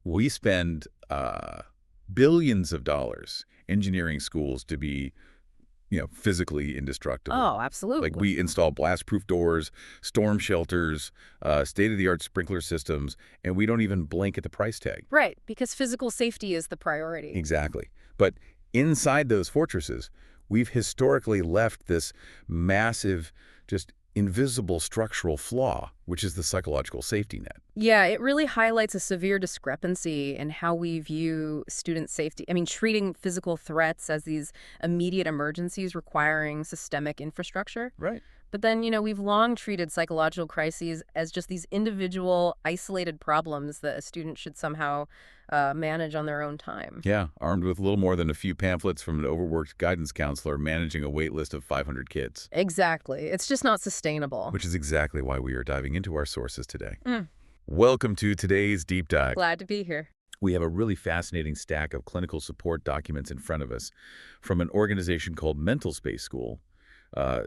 We spend billions of dollars engineering schools to be, physically indestructible. Oh, Like absolutely. we install blast-proof doors, storm shelters, state-of-the-art sprinkler systems, and we don't even blink at the price tag. Right, because physical safety is the priority. Exactly. But inside those fortresses, we've historically left this massive, just invisible structural flaw, which is the psychological safety net. Yeah, it really highlights a severe discrepancy in how we view student safety. I mean, treating physical threats as these immediate emergencies requiring systemic infrastructure. Right. But then, we've long treated psychological crises as just these individual, isolated problems that a student should somehow manage on their own time. Yeah, armed with little more than a few pamphlets from an overworked guidance counselor managing a wait list of 500 kids. Exactly. It's just not sustainable. Which is exactly why we are diving into our sources today. Mm, Welcome to today's Deep Dive. glad to be here. We have a really fascinating stack of clinical support documents in front of us from an organization called MentalSpace School,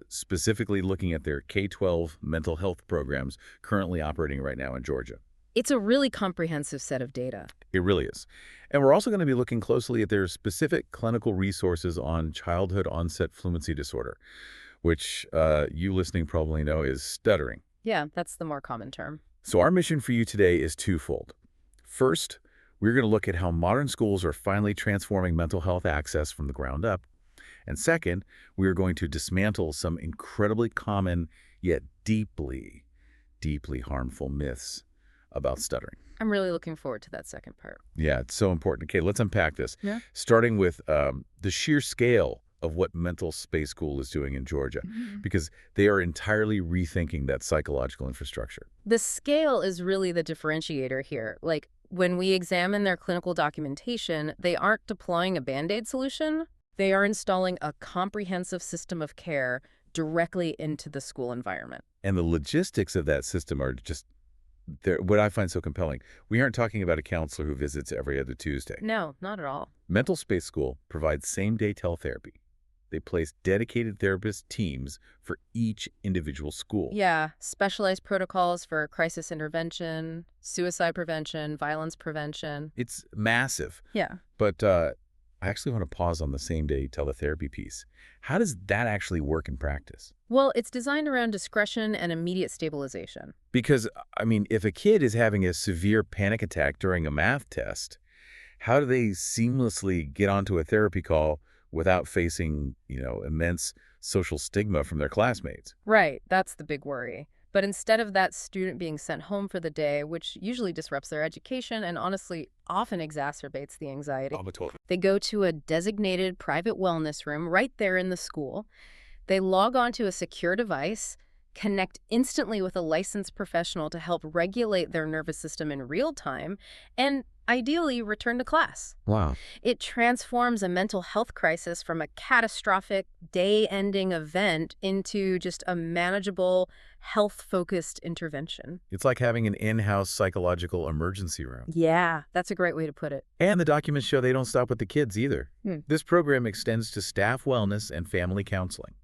specifically looking at their K-12 mental health programs currently operating right now in Georgia. It's a really comprehensive set of data. It really is. And we're also going to be looking closely at their specific clinical resources on childhood-onset fluency disorder, which you listening probably know is stuttering. Yeah, that's the more common term. So our mission for you today is twofold. First, we're going to look at how modern schools are finally transforming mental health access from the ground up. And second, we are going to dismantle some incredibly common yet deeply, deeply harmful myths about stuttering. I'm really looking forward to that second part. Yeah, it's so important. Okay, let's unpack this. Yeah. Starting with the sheer scale of what MentalSpace School is doing in Georgia, because they are entirely rethinking that psychological infrastructure. The scale is really the differentiator here. Like, when we examine their clinical documentation, they aren't deploying a Band-Aid solution. They are installing a comprehensive system of care directly into the school environment. And the logistics of that system are just what I find so compelling. We aren't talking about a counselor who visits every other Tuesday. No, not at all. MentalSpace School provides same-day teletherapy. They place dedicated therapist teams for each individual school. Yeah, specialized protocols for crisis intervention, suicide prevention, violence prevention. It's massive. Yeah. But I actually want to pause on the same-day teletherapy piece. How does that actually work in practice? Well, it's designed around discretion and immediate stabilization. Because, I mean, if a kid is having a severe panic attack during a math test, how do they seamlessly get onto a therapy call without facing, immense social stigma from their classmates? Right, that's the big worry. But instead of that student being sent home for the day, which usually disrupts their education and honestly often exacerbates the anxiety, they go to a designated private wellness room right there in the school. They log onto a secure device, connect instantly with a licensed professional to help regulate their nervous system in real time, and ideally return to class. Wow. It transforms a mental health crisis from a catastrophic, day-ending event into just a manageable, health-focused intervention. It's like having an in-house psychological emergency room. Yeah, that's a great way to put it. And the documents show they don't stop with the kids either. This program extends to staff wellness and family counseling.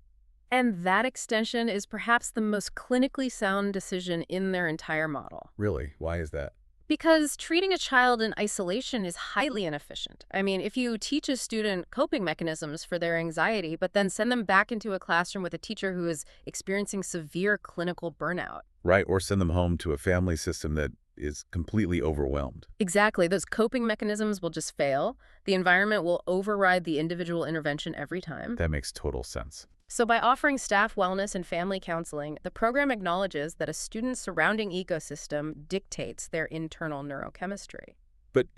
And that extension is perhaps the most clinically sound decision in their entire model. Really? Why is that? Because treating a child in isolation is highly inefficient. I mean, if you teach a student coping mechanisms for their anxiety, but then send them back into a classroom with a teacher who is experiencing severe clinical burnout. Right, or send them home to a family system that is completely overwhelmed. Exactly. Those coping mechanisms will just fail. The environment will override the individual intervention every time. That makes total sense. So by offering staff wellness and family counseling, the program acknowledges that a student's surrounding ecosystem dictates their internal neurochemistry. But,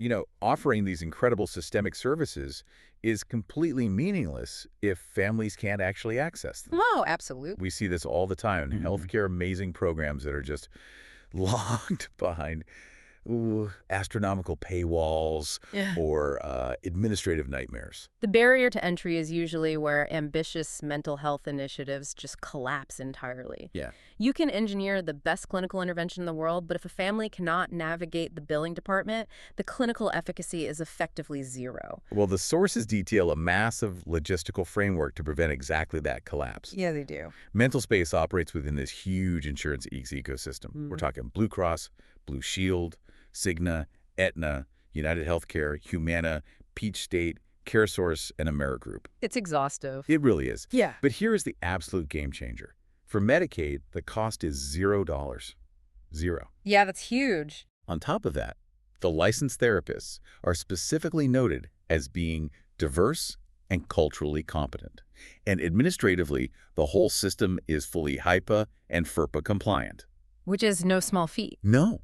offering these incredible systemic services is completely meaningless if families can't actually access them. Oh, absolutely. We see this all the time in healthcare amazing programs that are just locked behind astronomical paywalls or administrative nightmares. The barrier to entry is usually where ambitious mental health initiatives just collapse entirely. Yeah. You can engineer the best clinical intervention in the world, but if a family cannot navigate the billing department, the clinical efficacy is effectively zero. Well, the sources detail a massive logistical framework to prevent exactly that collapse. Yeah, they do. MentalSpace operates within this huge insurance ecosystem. We're talking Blue Cross, Blue Shield, Cigna, Aetna, United Healthcare, Humana, Peach State, CareSource, and AmeriGroup. It's exhaustive. It really is. Yeah. But here is the absolute game changer. For Medicaid, the cost is $0. Zero. Yeah, that's huge. On top of that, the licensed therapists are specifically noted as being diverse and culturally competent. And administratively, the whole system is fully HIPAA and FERPA compliant. Which is no small feat. No.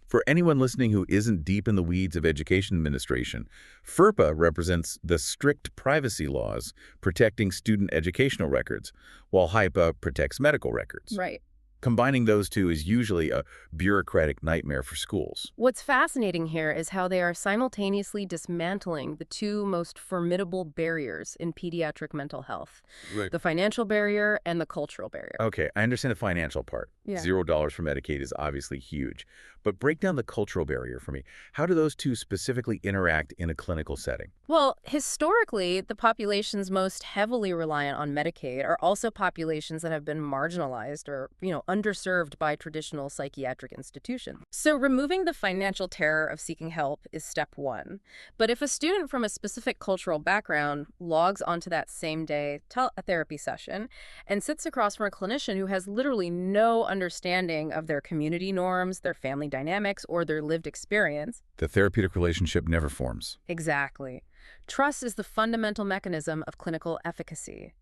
For anyone listening who isn't deep in the weeds of education administration, FERPA represents the strict privacy laws protecting student educational records, while HIPAA protects medical records. Right. Combining those two is usually a bureaucratic nightmare for schools. What's fascinating here is how they are simultaneously dismantling the two most formidable barriers in pediatric mental health, Right. the financial barrier and the cultural barrier. Okay, I understand the financial part. Yeah. $0 for Medicaid is obviously huge. But break down the cultural barrier for me. How do those two specifically interact in a clinical setting? Well, historically, the populations most heavily reliant on Medicaid are also populations that have been marginalized or, underserved by traditional psychiatric institutions. So removing the financial terror of seeking help is step one. But if a student from a specific cultural background logs onto that same day therapy session and sits across from a clinician who has literally no understanding of their community norms, their family dynamics, or their lived experience. The therapeutic relationship never forms. Exactly. Trust is the fundamental mechanism of clinical efficacy.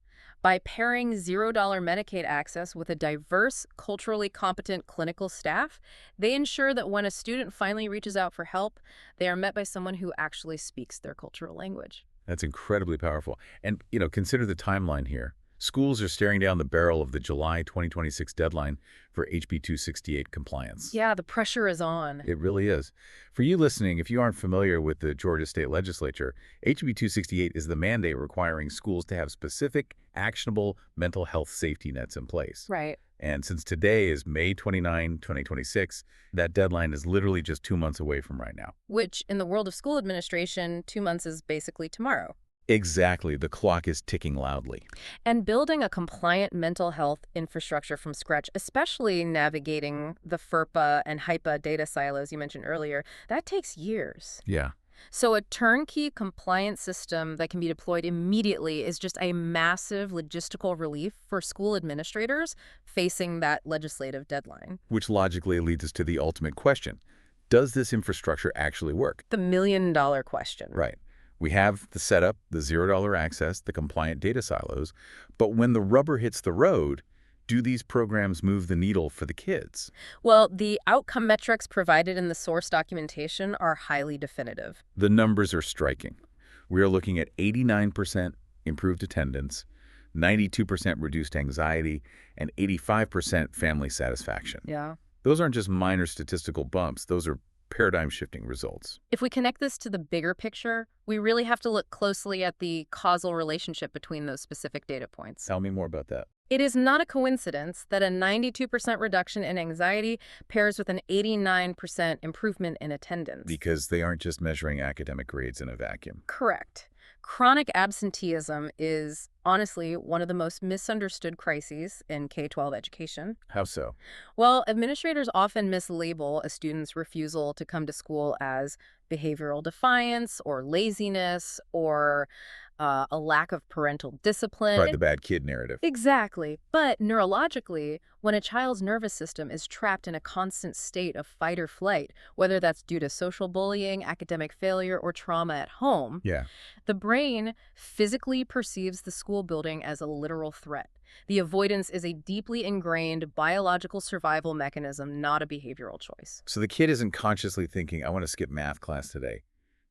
By pairing $0 Medicaid access with a diverse, culturally competent clinical staff, they ensure that when a student finally reaches out for help, they are met by someone who actually speaks their cultural language. That's incredibly powerful. And, consider the timeline here. Schools are staring down the barrel of the July 2026 deadline for HB 268 compliance. Yeah, the pressure is on. It really is. For you listening, if you aren't familiar with the Georgia State Legislature, HB 268 is the mandate requiring schools to have specific, actionable mental health safety nets in place. Right. And since today is May 29, 2026, that deadline is literally just 2 months away from right now. Which, in the world of school administration, 2 months is basically tomorrow. Exactly. The clock is ticking loudly. And building a compliant mental health infrastructure from scratch, especially navigating the FERPA and HIPAA data silos you mentioned earlier, that takes years. Yeah. So a turnkey compliance system that can be deployed immediately is just a massive logistical relief for school administrators facing that legislative deadline. Which logically leads us to the ultimate question. Does this infrastructure actually work? The million-dollar question. Right. We have the setup, the $0 access, the compliant data silos, but when the rubber hits the road, do these programs move the needle for the kids? Well, the outcome metrics provided in the source documentation are highly definitive. The numbers are striking. We are looking at 89% improved attendance, 92% reduced anxiety, and 85% family satisfaction. Yeah. Those aren't just minor statistical bumps. Those are paradigm-shifting results. If we connect this to the bigger picture, we really have to look closely at the causal relationship between those specific data points. Tell me more about that. It is not a coincidence that a 92% reduction in anxiety pairs with an 89% improvement in attendance. Because they aren't just measuring academic grades in a vacuum. Correct. Chronic absenteeism is, honestly, one of the most misunderstood crises in K-12 education. How so? Well, administrators often mislabel a student's refusal to come to school as behavioral defiance or laziness or a lack of parental discipline. Right, the bad kid narrative. Exactly. But neurologically, when a child's nervous system is trapped in a constant state of fight or flight, whether that's due to social bullying, academic failure, or trauma at home, Yeah. the brain physically perceives the school building as a literal threat. The avoidance is a deeply ingrained biological survival mechanism, not a behavioral choice. So the kid isn't consciously thinking, I want to skip math class today.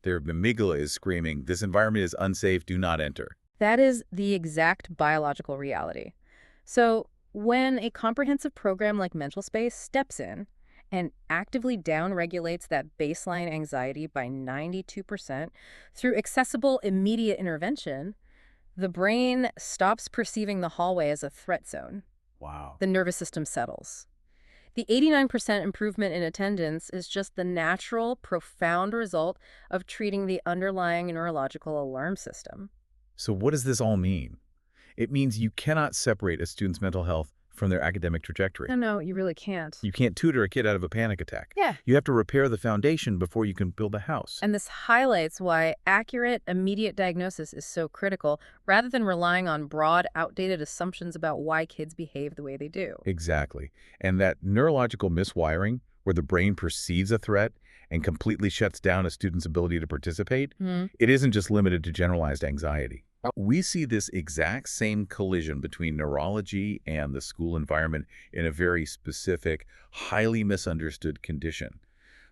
Their amygdala is screaming, this environment is unsafe, do not enter. That is the exact biological reality. So when a comprehensive program like MentalSpace steps in and actively downregulates that baseline anxiety by 92% through accessible, immediate intervention, the brain stops perceiving the hallway as a threat zone. Wow. The nervous system settles. The 89% improvement in attendance is just the natural, profound result of treating the underlying neurological alarm system. So what does this all mean? It means you cannot separate a student's mental health from their academic trajectory. No, you really can't. You can't tutor a kid out of a panic attack. Yeah. You have to repair the foundation before you can build a house. And this highlights why accurate, immediate diagnosis is so critical, rather than relying on broad, outdated assumptions about why kids behave the way they do. Exactly. And that neurological miswiring, where the brain perceives a threat and completely shuts down a student's ability to participate, it isn't just limited to generalized anxiety. We see this exact same collision between neurology and the school environment in a very specific, highly misunderstood condition.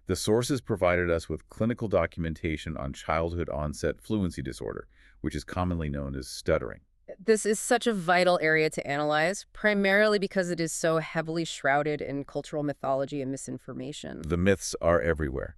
The sources provided us with clinical documentation on childhood-onset fluency disorder, which is commonly known as stuttering. This is such a vital area to analyze, primarily because it is so heavily shrouded in cultural mythology and misinformation. The myths are everywhere.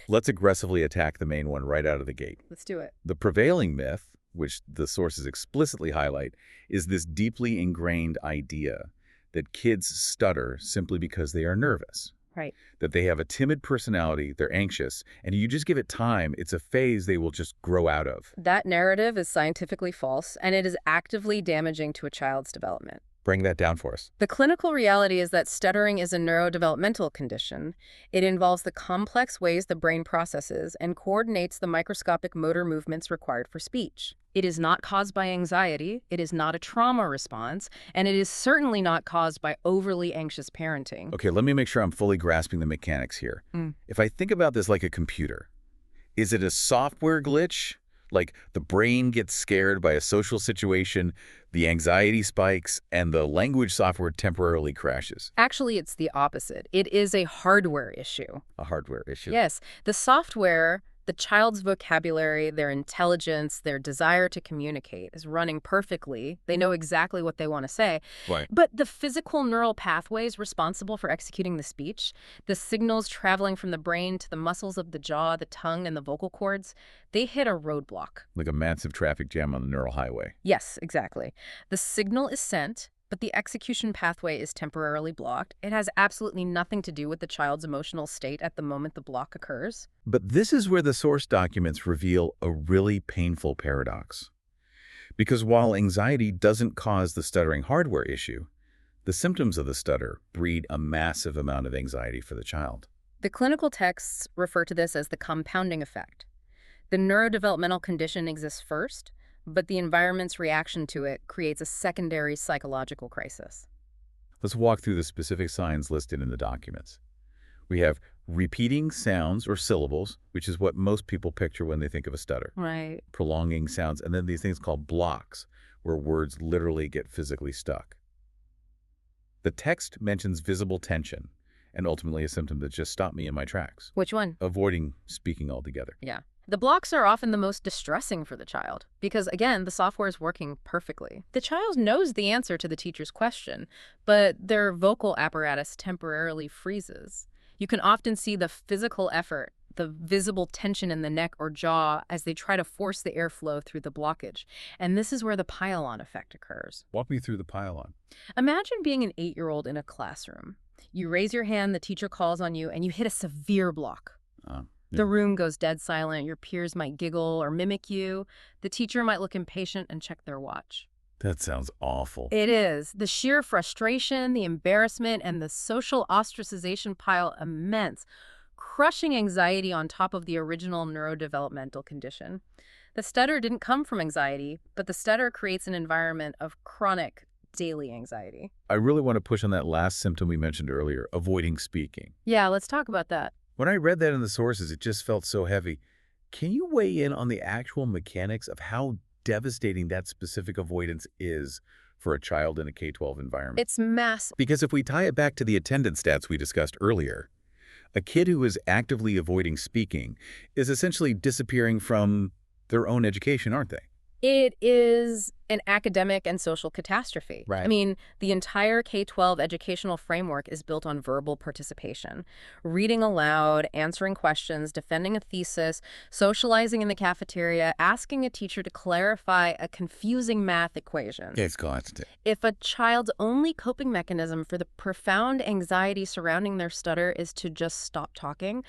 Let's aggressively attack the main one right out of the gate. Let's do it. The prevailing myth, which the sources explicitly highlight, is this deeply ingrained idea that kids stutter simply because they are nervous. Right. That they have a timid personality, they're anxious, and you just give it time, it's a phase they will just grow out of. That narrative is scientifically false, and it is actively damaging to a child's development. Bring that down for us. The clinical reality is that stuttering is a neurodevelopmental condition. It involves the complex ways the brain processes and coordinates the microscopic motor movements required for speech. It is not caused by anxiety, it is not a trauma response, and it is certainly not caused by overly anxious parenting. Okay, let me make sure I'm fully grasping the mechanics here. If I think about this like a computer, is it a software glitch? Like the brain gets scared by a social situation, the anxiety spikes, and the language software temporarily crashes? Actually, it's the opposite. It is a hardware issue. A hardware issue. Yes, the software, the child's vocabulary, their intelligence, their desire to communicate is running perfectly. They know exactly what they want to say. Right. But the physical neural pathways responsible for executing the speech, the signals traveling from the brain to the muscles of the jaw, the tongue, and the vocal cords, they hit a roadblock. Like a massive traffic jam on the neural highway. Yes, exactly. The signal is sent, but the execution pathway is temporarily blocked. It has absolutely nothing to do with the child's emotional state at the moment the block occurs. But this is where the source documents reveal a really painful paradox. Because while anxiety doesn't cause the stuttering hardware issue, the symptoms of the stutter breed a massive amount of anxiety for the child. The clinical texts refer to this as the compounding effect. The neurodevelopmental condition exists first, but the environment's reaction to it creates a secondary psychological crisis. Let's walk through the specific signs listed in the documents. We have repeating sounds or syllables, which is what most people picture when they think of a stutter. Right. Prolonging sounds, and then these things called blocks, where words literally get physically stuck. The text mentions visible tension, and ultimately a symptom that just stopped me in my tracks. Which one? Avoiding speaking altogether. Yeah. The blocks are often the most distressing for the child because, again, the software is working perfectly. The child knows the answer to the teacher's question, but their vocal apparatus temporarily freezes. You can often see the physical effort, the visible tension in the neck or jaw as they try to force the airflow through the blockage. And this is where the pile-on effect occurs. Walk me through the pile-on. Imagine being an 8-year-old in a classroom. You raise your hand, the teacher calls on you, and you hit a severe block. The room goes dead silent. Your peers might giggle or mimic you. The teacher might look impatient and check their watch. That sounds awful. It is. The sheer frustration, the embarrassment, and the social ostracization pile immense, crushing anxiety on top of the original neurodevelopmental condition. The stutter didn't come from anxiety, but the stutter creates an environment of chronic, daily anxiety. I really want to push on that last symptom we mentioned earlier, avoiding speaking. Yeah, let's talk about that. When I read that in the sources, it just felt so heavy. Can you weigh in on the actual mechanics of how devastating that specific avoidance is for a child in a K-12 environment? It's massive. Because if we tie it back to the attendance stats we discussed earlier, a kid who is actively avoiding speaking is essentially disappearing from their own education, aren't they? It is an academic and social catastrophe. Right. I mean, the entire K-12 educational framework is built on verbal participation. Reading aloud, answering questions, defending a thesis, socializing in the cafeteria, asking a teacher to clarify a confusing math equation. It's constant. If a child's only coping mechanism for the profound anxiety surrounding their stutter is to just stop talking,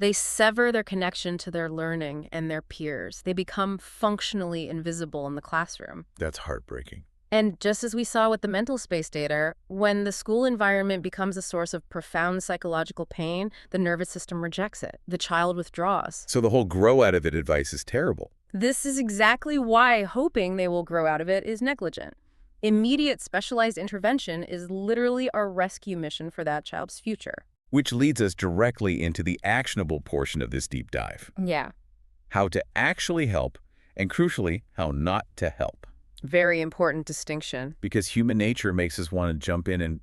they sever their connection to their learning and their peers. They become functionally invisible in the classroom. That's heartbreaking. And just as we saw with the MentalSpace data, when the school environment becomes a source of profound psychological pain, the nervous system rejects it. The child withdraws. So the whole grow out of it advice is terrible. This is exactly why hoping they will grow out of it is negligent. Immediate specialized intervention is literally a rescue mission for that child's future. Which leads us directly into the actionable portion of this deep dive. Yeah. How to actually help, and crucially, how not to help. Very important distinction. Because human nature makes us want to jump in and,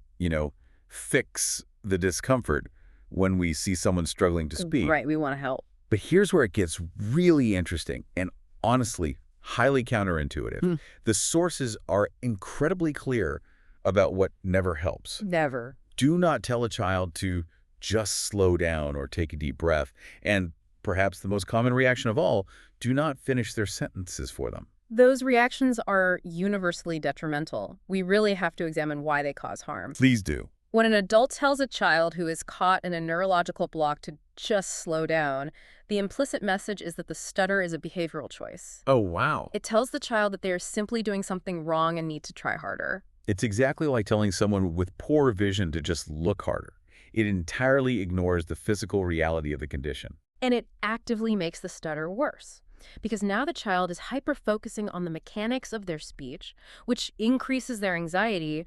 fix the discomfort when we see someone struggling to speak. Right, we want to help. But here's where it gets really interesting and honestly highly counterintuitive. The sources are incredibly clear about what never helps. Never. Do not tell a child to just slow down or take a deep breath. And perhaps the most common reaction of all, do not finish their sentences for them. Those reactions are universally detrimental. We really have to examine why they cause harm. Please do. When an adult tells a child who is caught in a neurological block to just slow down, the implicit message is that the stutter is a behavioral choice. Oh, wow. It tells the child that they are simply doing something wrong and need to try harder. It's exactly like telling someone with poor vision to just look harder. It entirely ignores the physical reality of the condition. And it actively makes the stutter worse. Because now the child is hyper-focusing on the mechanics of their speech, which increases their anxiety,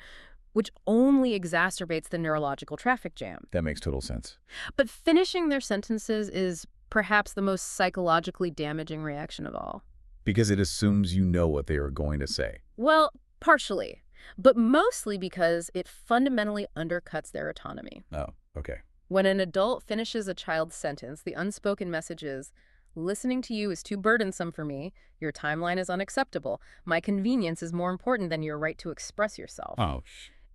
which only exacerbates the neurological traffic jam. That makes total sense. But finishing their sentences is perhaps the most psychologically damaging reaction of all. Because it assumes you know what they are going to say. Well, partially, but mostly because it fundamentally undercuts their autonomy. Oh, okay. When an adult finishes a child's sentence, the unspoken message is, listening to you is too burdensome for me. Your timeline is unacceptable. My convenience is more important than your right to express yourself. Oh.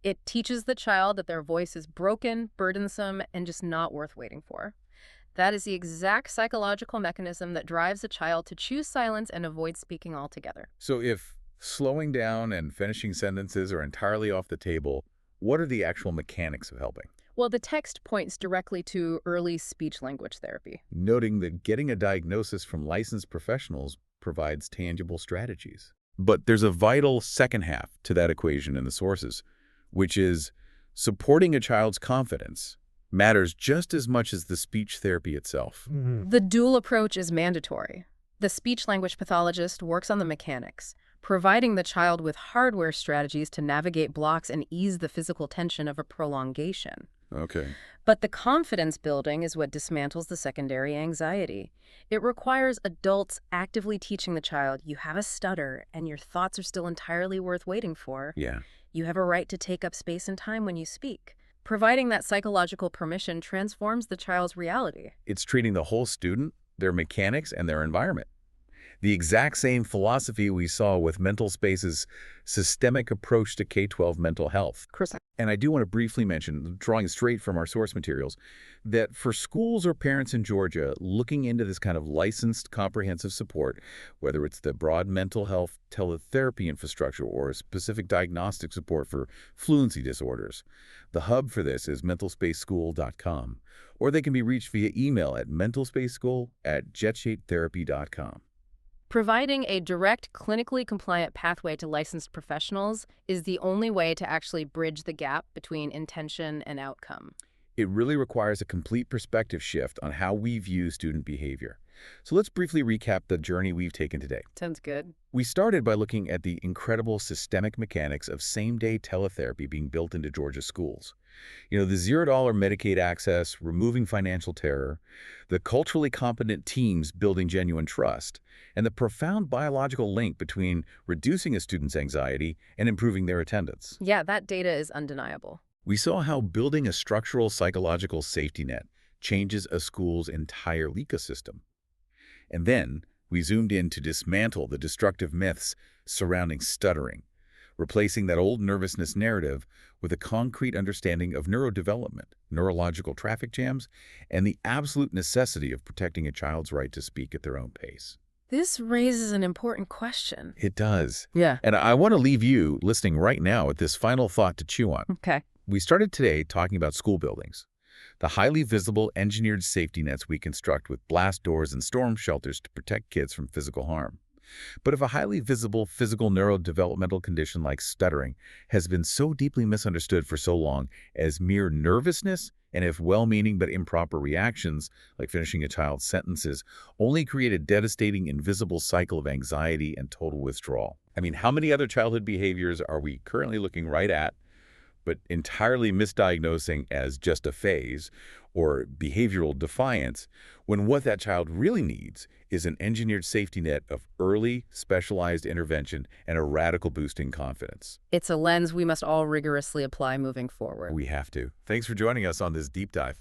It teaches the child that their voice is broken, burdensome, and just not worth waiting for. That is the exact psychological mechanism that drives a child to choose silence and avoid speaking altogether. So if slowing down and finishing sentences are entirely off the table, what are the actual mechanics of helping? Well, the text points directly to early speech-language therapy. Noting that getting a diagnosis from licensed professionals provides tangible strategies. But there's a vital second half to that equation in the sources, which is supporting a child's confidence matters just as much as the speech therapy itself. The dual approach is mandatory. The speech-language pathologist works on the mechanics, providing the child with hardware strategies to navigate blocks and ease the physical tension of a prolongation. Okay. But the confidence building is what dismantles the secondary anxiety. It requires adults actively teaching the child, you have a stutter and your thoughts are still entirely worth waiting for. Yeah. You have a right to take up space and time when you speak. Providing that psychological permission transforms the child's reality. It's treating the whole student, their mechanics, and their environment. The exact same philosophy we saw with MentalSpace's systemic approach to K-12 mental health. And I do want to briefly mention, drawing straight from our source materials, that for schools or parents in Georgia looking into this kind of licensed comprehensive support, whether it's the broad mental health teletherapy infrastructure or specific diagnostic support for fluency disorders, the hub for this is mentalspaceschool.com, or they can be reached via email at mentalspaceschool@jetshapetherapy.com. Providing a direct, clinically compliant pathway to licensed professionals is the only way to actually bridge the gap between intention and outcome. It really requires a complete perspective shift on how we view student behavior. So let's briefly recap the journey we've taken today. Sounds good. We started by looking at the incredible systemic mechanics of same-day teletherapy being built into Georgia schools. The $0 Medicaid access, removing financial terror, the culturally competent teams building genuine trust, and the profound biological link between reducing a student's anxiety and improving their attendance. Yeah, that data is undeniable. We saw how building a structural psychological safety net changes a school's entire ecosystem. And then we zoomed in to dismantle the destructive myths surrounding stuttering, replacing that old nervousness narrative with a concrete understanding of neurodevelopment, neurological traffic jams, and the absolute necessity of protecting a child's right to speak at their own pace. This raises an important question. It does. Yeah. And I want to leave you listening right now with this final thought to chew on. Okay. We started today talking about school buildings, the highly visible engineered safety nets we construct with blast doors and storm shelters to protect kids from physical harm. But if a highly visible physical neurodevelopmental condition like stuttering has been so deeply misunderstood for so long as mere nervousness, and if well-meaning but improper reactions, like finishing a child's sentences, only create a devastating invisible cycle of anxiety and total withdrawal. I mean, how many other childhood behaviors are we currently looking right at, but entirely misdiagnosing as just a phase or behavioral defiance, when what that child really needs is an engineered safety net of early, specialized intervention and a radical boost in confidence? It's a lens we must all rigorously apply moving forward. We have to. Thanks for joining us on this deep dive.